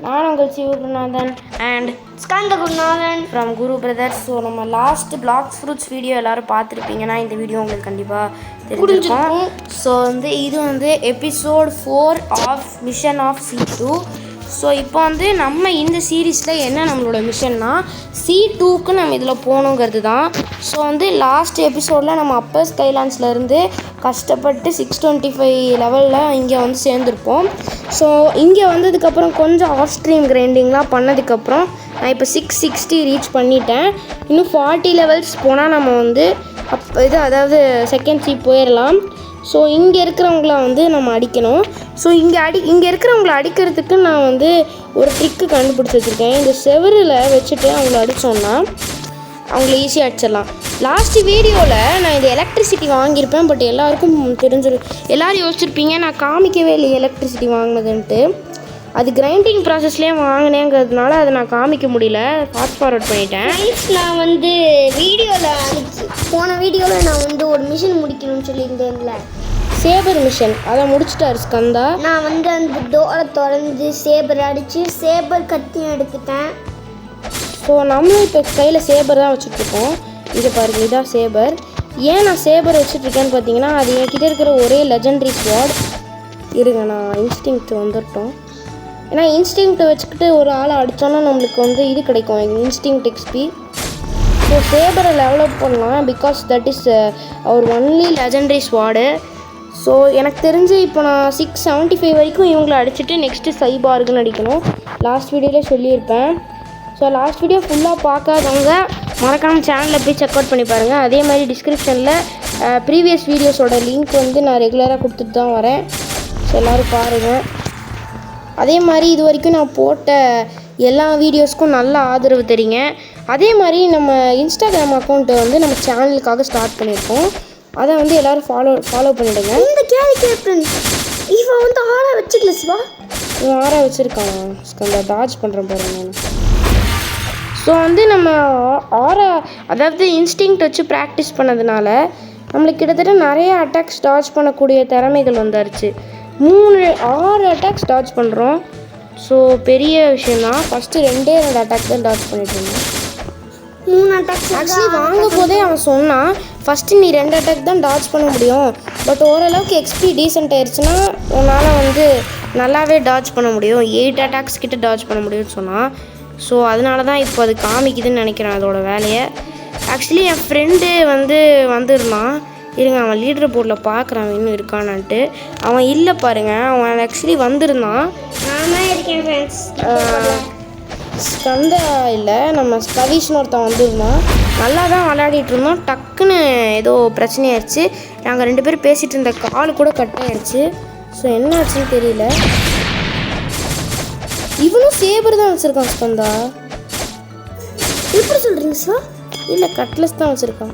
நான் உங்கள் Sivagurunathan and Skanda Gurunathan from Guru brothers. So நம்ம லாஸ்ட் பிளாக் ஃப்ரூட்ஸ் வீடியோ எல்லோரும் பார்த்துருப்பீங்கன்னா இந்த வீடியோ உங்களுக்கு கண்டிப்பாக தெரிஞ்சிருக்கும். ஸோ இது episode 4 of mission of C2. So இப்போ நம்ம இந்த சீரீஸில் என்ன நம்மளோட மிஷன்னா C2க்கு நம்ம இதில் போகணுங்கிறது தான். ஸோ லாஸ்ட் எபிசோடில் நம்ம அப்பர் ஸ்கைலாண்ட்ஸ்லேருந்து கஷ்டப்பட்டு 625 லெவலில் இங்கே சேர்ந்துருப்போம். ஸோ இங்கே வந்ததுக்கப்புறம் கொஞ்சம் ஆஃப் ஸ்ட்ரீம் கிரைண்டிங்லாம் பண்ணதுக்கப்புறம் நான் இப்போ 660 ரீச் பண்ணிட்டேன். இன்னும் 40 லெவல்ஸ் போனால் நம்ம அதாவது செகண்ட் சீப் போயிடலாம். ஸோ இங்கே இருக்கிறவங்கள நம்ம அடிக்கணும். ஸோ இங்கே இருக்கிறவங்கள அடிக்கிறதுக்கு நான் ஒரு ட்ரிக்கு கண்டுபிடிச்சி வச்சுருக்கேன். இந்த செவரில் வச்சுட்டு அவங்கள அடித்தோன்னா அவங்கள ஈஸியாக அடிச்சிடலாம். லாஸ்ட் வீடியோவில் நான் இந்த எலக்ட்ரிசிட்டி வாங்கியிருப்பேன். பட் எல்லாருக்கும் எல்லோரும் யோசிச்சிருப்பீங்க நான் காமிக்கவே இல்லை எலக்ட்ரிசிட்டி வாங்கினதுன்ட்டு. அது கிரைண்டிங் ப்ராசஸ்லேயே வாங்கினேங்கிறதுனால அதை நான் காமிக்க முடியல, ஃபாஸ்ட் ஃபார்வர்ட் பண்ணிட்டேன். நான் போன வீடியோவில் நான் ஒரு மிஷன் முடிக்கணும்னு சொல்லியிருந்தேன்ல, சேபர் மிஷன், அதை முடிச்சிட்டாரு ஸ்கந்தா. நான் அந்த டோரை திறந்து சேபர் அடித்து சேபர் கத்தியும் எடுத்துட்டேன். ஸோ நம்மளும் இப்போ கையில் சேபர் தான் வச்சுட்ருக்கோம். இங்கே பாருங்கள், இதான் சேபர். ஏன் நான் சேபர் வச்சுட்ருக்கேன்னு பார்த்தீங்கன்னா அது என்கிட்ட இருக்கிற ஒரே லெஜெண்டரி ஸ்வாட். இருங்க, நான் இன்ஸ்டிங்க்ட் வந்துட்டோம். ஏன்னா இன்ஸ்டிங்க்ட் வச்சுக்கிட்டு ஒரு ஆளை அடித்தோன்னா நம்மளுக்கு இது கிடைக்கும், இன்ஸ்டிங்க்ட் எக்ஸ்பி. ஸோ சேபரை டெவலப் பண்ணலாம் because that is our only legendary sword. So எனக்கு தெரிஞ்சு இப்போ நான் 675 வரைக்கும் இவங்களை அடிச்சுட்டு நெக்ஸ்ட்டு சைபார்க்குன்னு அடிக்கணும். லாஸ்ட் வீடியோவில் சொல்லியிருப்பேன். ஸோ லாஸ்ட் வீடியோ ஃபுல்லாக பார்க்காதவங்க மறக்காமல் சேனலில் போய் செக் அவுட் பண்ணி பாருங்கள். அதே மாதிரி டிஸ்கிரிப்ஷனில் ப்ரீவியஸ் வீடியோஸோட லிங்க் நான் ரெகுலராக கொடுத்துட்டு தான் வரேன். ஸோ எல்லோரும் பாருங்கள். அதே மாதிரி இது வரைக்கும் நான் போட்ட எல்லா வீடியோஸ்க்கும் நல்ல ஆதரவு தெரியுங்க. அதே மாதிரி நம்ம இன்ஸ்டாகிராம் அக்கௌண்ட்டை நம்ம சேனலுக்காக ஸ்டார்ட் பண்ணியிருக்கோம். அதை எல்லோரும் ஃபாலோ பண்ணிவிடுங்க. இந்த கேரக்டர் இவன் ஆறாக வச்சுக்கல சிவா, இவன் ஆறாக வச்சுருக்கான். அந்த டாஜ் பண்ணுறேன் பாருங்க. ஸோ நம்ம அதாவது இன்ஸ்டிங்க்ட் வச்சு ப்ராக்டிஸ் பண்ணதுனால நம்மளுக்கு கிட்டத்தட்ட நிறைய அட்டாக்ஸ் டாஜ் பண்ணக்கூடிய திறமைகள் வந்துருச்சு. 6 அட்டாக்ஸ் டாஜ் பண்ணுறோம். ஸோ பெரிய விஷயந்தான். ஃபஸ்ட்டு 2 அட்டாக் தான் டாஜ் பண்ணிட்டு இருந்தோம். 3 அட்டாக்ஸ் ஆக்சுவலி வாங்கும் போதே அவன் சொன்னான் ஃபஸ்ட்டு நீ 2 அட்டாக் தான் டாஜ் பண்ண முடியும், பட் ஓரளவுக்கு எக்ஸ்பி டீசென்ட் ஆயிடுச்சுன்னா உன்னால் நல்லாவே டாஜ் பண்ண முடியும், 8 அட்டாக்ஸ் கிட்ட டாஜ் பண்ண முடியும்னு சொன்னான். ஸோ அதனால தான் இப்போ அது காமிக்குதுன்னு நினைக்கிறேன் அதோட வேலையை. ஆக்சுவலி என் ஃப்ரெண்டு வந்திருந்தான். இருங்க, அவன் லீடர் போர்டில் பார்க்குறான் இன்னும் இருக்கானான்ட்டு. அவன் இல்லை பாருங்கள், அவன் ஆக்சுவலி வந்திருந்தான். நான் இருக்கேன் ஃப்ரெண்ட்ஸ். ஸ்கந்தா இல்லை, நம்ம கவிஷ்னு ஒருத்தன் வந்திருந்தான். நல்லா தான் விளையாடிட்டு இருந்தோம். டக்குன்னு ஏதோ பிரச்சனையாயிடுச்சு. நாங்கள் 2 பேரும் பேசிகிட்டு இருந்த கால் கூட கட் ஆகிடுச்சு. ஸோ என்ன ஆச்சுன்னு தெரியல. இவனும் சேபர் தான் வச்சுருக்கான் ஸ்கந்தா. எப்படி சொல்கிறீங்க சார்? இல்லை, கட்லஸ் தான் வச்சுருக்கான்.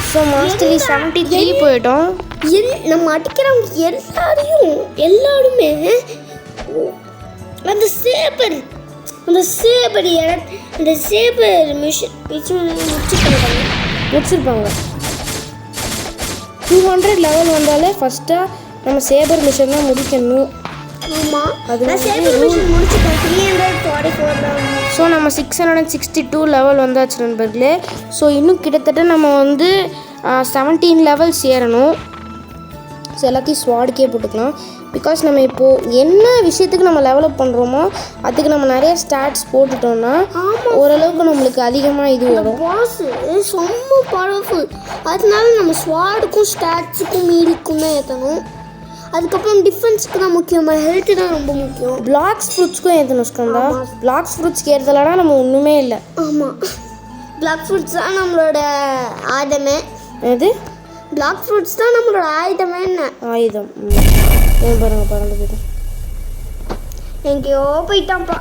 ஸோ மாஸ்டரி 73 போயிட்டோம். நம்ம அடிக்கிறவங்க எல்லாருமே அந்த சேபர் மிஷன் முடிச்சிருப்பாங்க. 200 லெவல் வந்தாலே ஃபஸ்ட்டாக நம்ம சேபர் மிஷன் தான் முடிக்கணும். ஆமாம், அது சேபர் மிஷன் முடிச்சிட்டோம். 344 தான். ஸோ நம்ம 662 லெவல் வந்தாச்சு நண்பர்களே. ஸோ இன்னும் கிட்டத்தட்ட நம்ம 17 லெவல்ஸ் ஏறணும். ஸோ எல்லாத்தையும் ஸ்வாடுக்கே போட்டுக்கலாம். பிகாஸ் நம்ம இப்போது என்ன விஷயத்துக்கு நம்ம டெவலப் பண்ணுறோமோ அதுக்கு நம்ம நிறைய ஸ்டாட்ஸ் போட்டுட்டோம்னா ஓரளவுக்கு நம்மளுக்கு அதிகமாக இது வரும். பாஸ் ரொம்ப பவர்ஃபுல். அதனால நம்ம ஸ்வாடுக்கும் ஸ்டாட்ஸுக்கும் மீடிக்கும் தான் ஏற்றணும். அதுக்கப்புறம் டிஃபென்ஸுக்கு தான் முக்கியமாக, ஹெல்த்து தான் ரொம்ப முக்கியம். பிளாக்ஸ் ஃப்ரூட்ஸ்க்கும் ஏற்றணும் ஸ்கந்தா. பிளாக்ஸ் ஃப்ரூட்ஸ்க்கு ஏற்றலனா நம்ம ஒன்றுமே இல்லை. ஆமாம், பிளாக் ஃப்ரூட்ஸ் தான் நம்மளோட ஆயுதமே. எது? பிளாக் ஃப்ரூட்ஸ் தான் நம்மளோட ஆயுதமே. என்ன ஆயுதம்? பாருங்க பறந்து போய்ட்டு எங்கேயோ போயிட்டான்ப்பா.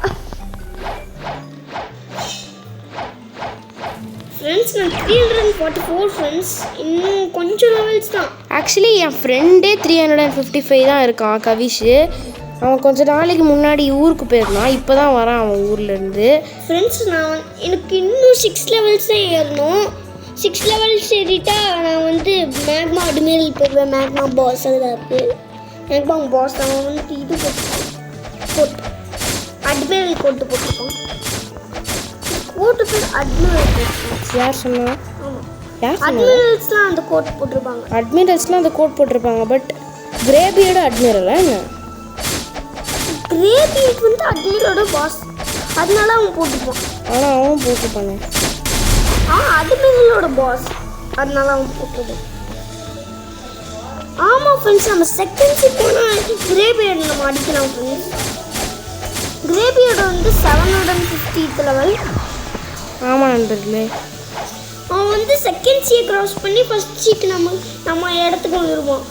ஃப்ரெண்ட்ஸ், நான் 344 ஃப்ரெண்ட்ஸ். இன்னும் கொஞ்சம் லெவல்ஸ் தான். ஆக்சுவலி என் ஃப்ரெண்டே 355 தான் இருக்கான், கவிஷ். அவன் கொஞ்சம் நாளைக்கு முன்னாடி ஊருக்கு போயிருந்தான், இப்போ தான் வரான் அவன் ஊர்லேருந்து. ஃப்ரெண்ட்ஸ், எனக்கு இன்னும் 6 லெவல்ஸ் தான் ஏறணும். 6 லெவல்ஸ் ஏறிட்டா நான் மேக்மா அட்மிரல் போயிடுவேன். மேக்மா பாஸ் அதில் இருக்குது. மேக்மா பாஸ் அவன் இது போட்டு மாதிரி கோட்டு போட்டிருப்பான். கோட்டு பேர் அட்மிரல்ஸ். யார் சொன்னா? ஆமாம், யார் சொன்னா? அட்மிரல்ஸ்லாம் அந்த கோட் போட்டிருப்பாங்க. அட்மிரல்ஸ்லாம் அந்த கோட் போட்டிருப்பாங்க. பட் கிரேபியோட அட்மிரலா என்ன? கிரேபியட் வந்து அட்மிரலோட பாஸ், அதனால அவன் போட்டிருப்பான். ஆனால் அவன் போட்டிருப்பானே. அட்மிரலோட பாஸ், அதனால அவன் போட்டிருப்பான். ஆமாம் ஃப்ரெண்ட்ஸ், நம்ம செகண்ட்ஸி போனால் கிரேபியட் நம்ம அடிக்கலாம் ஃப்ரெண்ட்ஸ். கிரேபியட் வந்து 750th லெவல். ஆமாம் நண்பர்களே, அவன் வந்து செகண்ட் சீயை க்ராஸ் பண்ணி ஃபர்ஸ்ட் சீக்கு நம்ம இடத்துக்கு வந்துருப்பான்.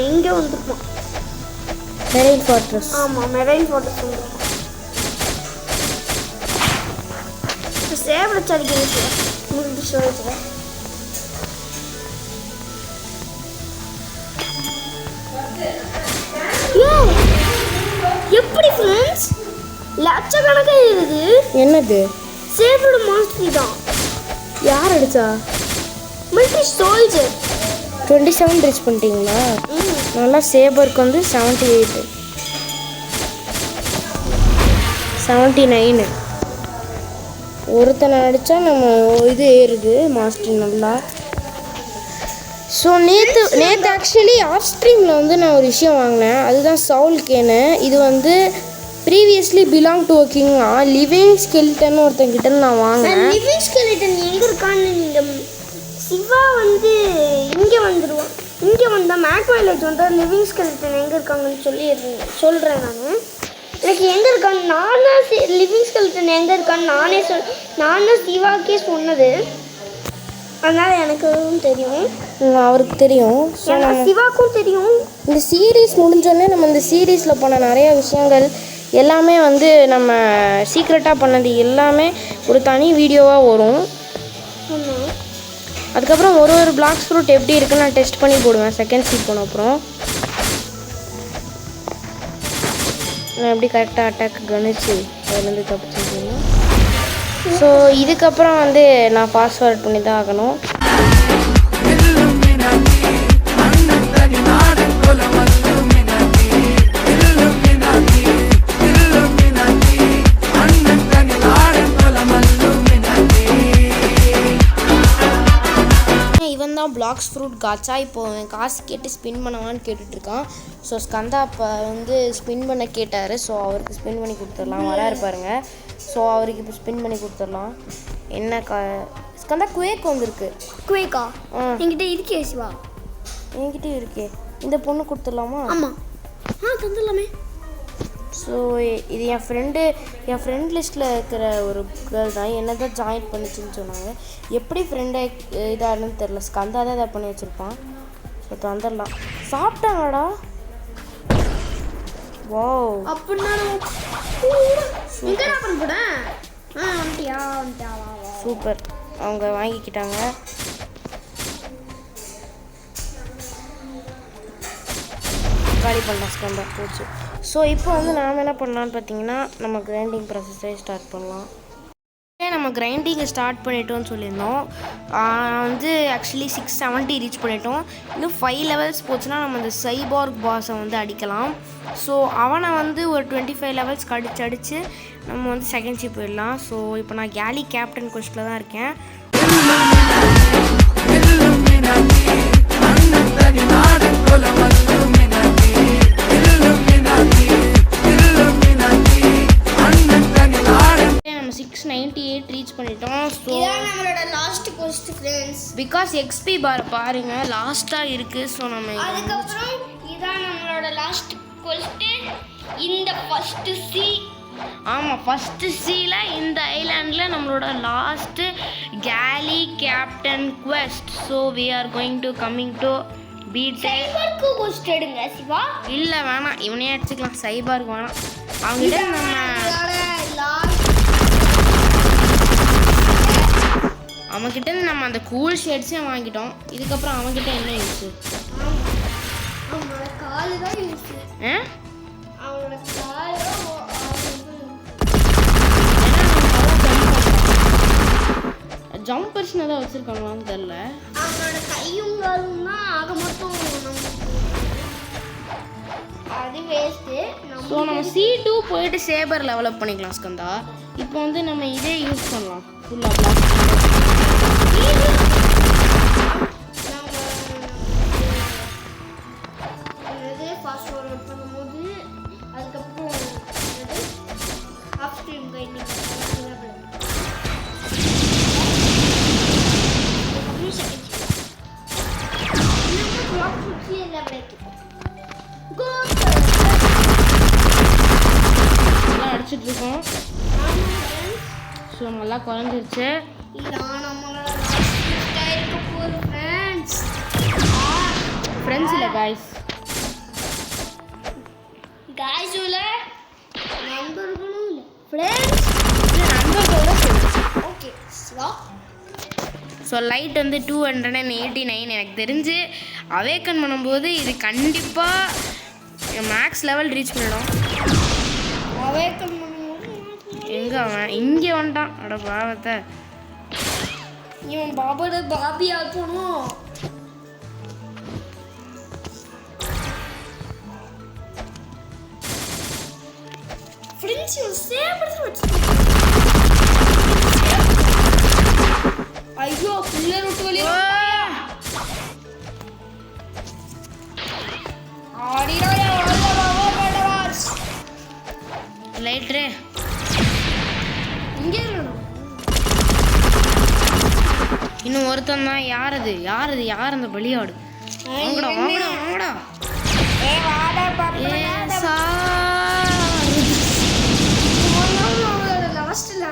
இங்கே வந்துருப்பான். Marine fortress. ஆமாம், மெரைன் ஃபார்ட்ரஸ் வந்துருப்பான். சேவ் வச்சாடிக்க முடிஞ்சு சொல்லிச்சுல. எப்படி ஃப்ரெண்ட்ஸ் லட்சக்கணக்காக இருக்குது? என்னது? சேவோட மாஸ்டர் தான். யார் அடிச்சா? Military soldier. 27 ரீச் பண்ணிட்டீங்களா? நல்லா. சேபருக்கு வந்து 78, 79. ஒருத்தனை அடித்தா நம்ம இது ஏறுது மாஸ்டர் நல்லா. ஸோ நேற்று ஆக்சுவலி ஆஃப் ஸ்ட்ரீமில் வந்து நான் ஒரு விஷயம் வாங்கினேன். அதுதான் சவுல் கேனு. இது வந்து ப்ரீவியஸ்லி பிலாங் டு கிங்கா லிவிங் ஸ்கெலிட்டன் ஒருத்தங்கிட்ட நான் வாங்கினேன். லிவிங் ஸ்கெலிட்டன் எங்கே இருக்கான்னு நீங்கள் சிவா வந்து இங்கே வந்துடுவான். இங்கே வந்தால் மேக் மைலேஜ் வந்தால் லிவிங் ஸ்கெலிட்டன் எங்கே இருக்காங்கன்னு சொல்கிறேன் நான். எனக்கு எங்கே இருக்கான்னு நானாக லிவிங் ஸ்கெலிட்டன் எங்கே இருக்கான்னு நான் தான் சிவாக்கே சொன்னது. அதனால் எனக்கு தெரியும், அவருக்கு தெரியும், சிவாக்கும் தெரியும். இந்த சீரீஸ் முடிஞ்சோடனே நம்ம இந்த சீரீஸில் பண்ண நிறைய விஷயங்கள் எல்லாமே வந்து நம்ம சீக்ரெட்டாக பண்ணது எல்லாமே ஒரு தனி வீடியோவாக வரும். அதுக்கப்புறம் ஒரு பிளாக்ஸ் ஃப்ரூட் எப்படி இருக்குன்னு நான் டெஸ்ட் பண்ணி போடுவேன் செகண்ட் சீட் போன அப்புறம். நான் எப்படி கரெக்டாக அட்டாக் கணிச்சு அதுலேருந்து தப்பிச்சுக்கணும். ஸோ இதுக்கப்புறம் வந்து நான் ஃபாஸ்ட்ஃபார்வர்ட் பண்ணி தான் ஆகணும். இவன் தான் பிளாக்ஸ் ஃப்ரூட் காச்சா. இப்போ காசு கேட்டு ஸ்பின் பண்ணவான்னு கேட்டுட்ருக்கான். ஸோ ஸ்கந்தா அப்போ வந்து ஸ்பின் பண்ண கேட்டார். ஸோ அவருக்கு ஸ்பின் பண்ணி கொடுத்துடலாம். வராரு பாருங்க. ஸோ அவருக்கு இப்போ ஸ்பின் பண்ணி கொடுத்துடலாம். என்ன ஸ்கந்தா குவேக் வந்துருக்கு. குவேக்கா? என்கிட்ட இருக்கே சிவா. என்கிட்டயும் இருக்கே. இந்த பொண்ணு கொடுத்துடலாமா? ஆமாம், தந்துடலாமே. ஸோ இது என் ஃப்ரெண்ட் லிஸ்ட்டில் இருக்கிற ஒரு கேர்ள் தான். என்ன தான் ஜாயின் பண்ணிச்சுன்னு சொன்னாங்க. எப்படி ஃப்ரெண்டை இதாகணும்னு தெரில. ஸ்கந்தா தான் இதை பண்ணி வச்சுருப்பான். ஸோ தந்துடலாம். சாப்பிட்டாங்கடா. வா அப்படின்னா சூப்பர். அவங்க வாங்கிக்கிட்டாங்க. காலி பண்ணலாம் ஸ்கந்தா போச்சு. ஸோ இப்போ வந்து நாம் என்ன பண்ணலான்னு பார்த்தீங்கன்னா நம்ம கிரைண்டிங் ப்ராசஸே ஸ்டார்ட் பண்ணலாம். நம்ம கிரைண்டிங்கை ஸ்டார்ட் பண்ணிட்டோம்னு சொல்லியிருந்தோம். வந்து ஆக்சுவலி 670 ரீச் பண்ணிட்டோம். இன்னும் 5 லெவல்ஸ் போச்சுன்னா நம்ம இந்த சைபார்க் பாஸை வந்து அடிக்கலாம். ஸோ அவனை வந்து ஒரு 25 லெவல்ஸ் அடித்து நம்ம வந்து செகண்ட் ஷிப் போயிடலாம். ஸோ இப்போ நான் கேலி கேப்டன் கொஸ்டில் தான் இருக்கேன். நம்ம 698 ரீச் பண்ணிட்டோம். ஸோ நம்மளோட லாஸ்ட் கொஸ்ட் ஃப்ரெண்ட்ஸ். பிகாஸ் எக்ஸ்பி பார் பாருங்க லாஸ்ட்டாக இருக்குது. ஸோ நம்ம அதுக்கப்புறம் இதான் நம்மளோட லாஸ்ட் கொஸ்ட். இந்த ஃபர்ஸ்ட் சி. ஆமாம், ஃபஸ்ட்டு சீல இந்த ஐலாண்டில் நம்மளோட last galley captain quest. So we are going to coming to beat. சைபருக்கு கொஸ்ட் எடுங்க சிவா. இல்லை வேணாம், இவனே அடிச்சுக்கலாம். சைபார்க்கு வேணாம். அவங்ககிட்ட அவன்கிட்ட நம்ம அந்த கூல் ஷேட்ஸே வாங்கிட்டோம். இதுக்கப்புறம் அவன்கிட்ட என்ன யூஸ்? ஜம்பர்ஸ்னு தான் வச்சுருக்காங்களான்னு தெரில. அவனோட கையும் காலும் தான் ஆக மொத்தம். அது வேஸ்ட்டு. ஸோ நம்ம C2 போயிட்டு சேபர் டெவலப் பண்ணிக்கலாம் ஸ்கந்தா. இப்போ வந்து நம்ம இதே யூஸ் பண்ணலாம் ஃபுல்லாக பிளாக். ஃபாஸ்ட் ஃபார்வர்ட் பண்ணும்போது அதுக்கப்புறம் ஆஃப் ஸ்ட்ரீம் கைடிங் நல்லா அடிச்சுட்டு இருக்கோம். ஸோ நல்லா குறைஞ்சிருச்சு. ஃப்ரெண்ட்ஸ் இல்லை காய்ஸ், நண்பர்களும் இல்லை ஃப்ரெண்ட்ஸ் நண்பர்களோட ஓகே. ஸோ லைட் வந்து 289 எனக்கு தெரிஞ்சு அவேக்கன் பண்ணும்போது இது கண்டிப்பாக மேக்ஸ் லெவல் ரீச் பண்ணிடும். அவேக்கன் எங்கே அவன் இங்கே வந்துட்டான். அட பாவத்தை, இவன் பாபாவோட பாபி ஆக்கணும். ஃப்ரெண்ட்ஸ் சேப்பர்ஸ் வச்சு ஐயோ புள்ள ரூட் வழியா ஆடிராயா வல்ல பாபா படவாஸ் லைட்ரு இங்கே இருக்கணும். இன்னும் ஒருத்தன் தான். யார் அது? யார் அந்த பலியாடு? வாங்கடா வாங்கடா வாங்கடா. ஏய் வாடா பாப்பா லாஸ்ட்ல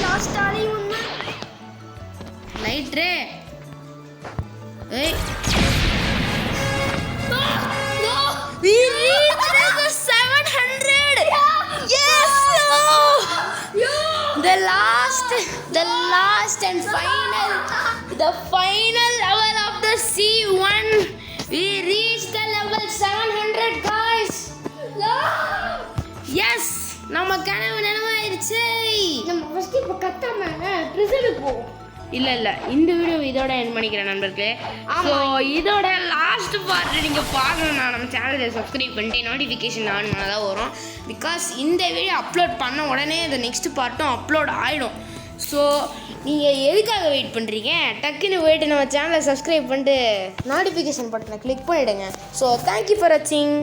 லாஸ்ட் ஆளே ஒண்ணு லைட்ரு. ஏய் we reached the 700. Yes, the last and final level of the C1. We reached the level 700 guys. Yes, நம்ம கனவு நனவாயிருச்சு. நம்ம ஃபர்ஸ்ட் இப்ப கத்தாம ப்ரிசனுக்கு போ. இல்ல இந்த வீடியோ இதோட எண்ட் பண்ணிக்கிறேன் நண்பர்களே. ஸோ இதோட லாஸ்ட் பார்ட் நீங்கள் பார்க்கணும்னா நம்ம சேனலை சப்ஸ்கிரைப் பண்ணிட்டு நோட்டிஃபிகேஷன் ஆன் பண்ணால் தான் வரும். பிகாஸ் இந்த வீடியோ அப்லோட் பண்ண உடனே இந்த நெக்ஸ்ட் பார்ட்டும் அப்லோட் ஆகிடும். ஸோ நீங்கள் எதுக்காக வெயிட் பண்ணுறீங்க? டக்குன்னு போய்ட்டு நம்ம சேனலை சப்ஸ்கிரைப் பண்ணிட்டு நோட்டிஃபிகேஷன் பட்டனை கிளிக் பண்ணிவிடுங்க. ஸோ தேங்க்யூ ஃபார் வாட்சிங்.